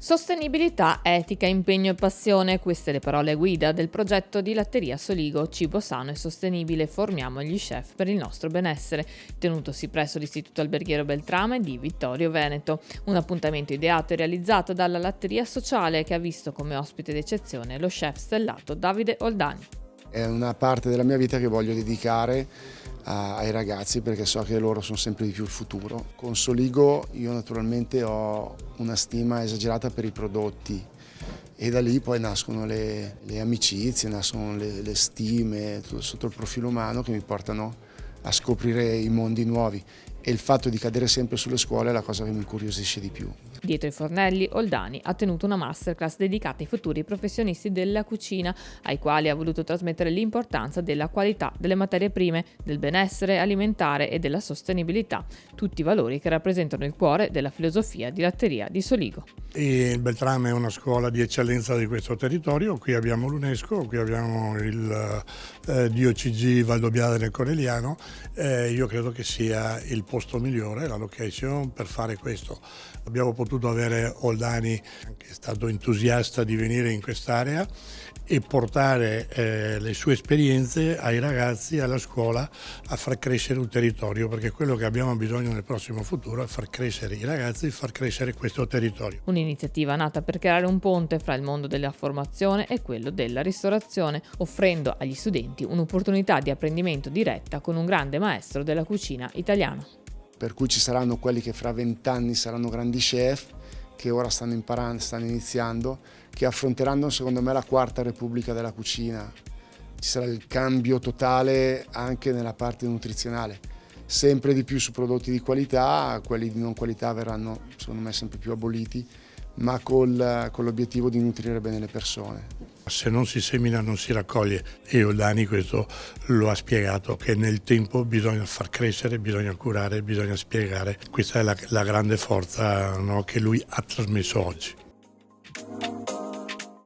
Sostenibilità, etica, impegno e passione, queste le parole guida del progetto di Latteria Soligo, cibo sano e sostenibile, formiamo gli chef per il nostro benessere, tenutosi presso l'Istituto Alberghiero Beltrame di Vittorio Veneto. Un appuntamento ideato e realizzato dalla Latteria Sociale che ha visto come ospite d'eccezione lo chef stellato Davide Oldani. È una parte della mia vita che voglio dedicare ai ragazzi perché so che loro sono sempre di più il futuro. Con Soligo io naturalmente ho una stima esagerata per i prodotti e da lì poi nascono le amicizie, nascono le stime sotto il profilo umano che mi portano a scoprire i mondi nuovi e il fatto di cadere sempre sulle scuole è la cosa che mi incuriosisce di più. Dietro i fornelli, Oldani ha tenuto una masterclass dedicata ai futuri professionisti della cucina, ai quali ha voluto trasmettere l'importanza della qualità delle materie prime, del benessere alimentare e della sostenibilità, tutti valori che rappresentano il cuore della filosofia di Latteria di Soligo. Il Beltrame è una scuola di eccellenza di questo territorio, qui abbiamo l'UNESCO, qui abbiamo il DOCG Valdobbiadene del Corelliano, io credo che sia il posto migliore, la location per fare questo. Abbiamo potuto avere Oldani, che è stato entusiasta di venire in quest'area e portare le sue esperienze ai ragazzi, alla scuola, a far crescere un territorio, perché quello che abbiamo bisogno nel prossimo futuro è far crescere i ragazzi e far crescere questo territorio. Un'iniziativa nata per creare un ponte fra il mondo della formazione e quello della ristorazione, offrendo agli studenti un'opportunità di apprendimento diretta con un grande maestro della cucina italiana. Per cui ci saranno quelli che fra 20 anni saranno grandi chef, che ora stanno imparando, stanno iniziando, che affronteranno secondo me la quarta repubblica della cucina. Ci sarà il cambio totale anche nella parte nutrizionale, sempre di più su prodotti di qualità, quelli di non qualità verranno secondo me sempre più aboliti, ma con l'obiettivo di nutrire bene le persone. Se non si semina non si raccoglie e Oldani questo lo ha spiegato, che nel tempo bisogna far crescere, bisogna curare, bisogna spiegare. Questa è la grande forza, no, che lui ha trasmesso oggi.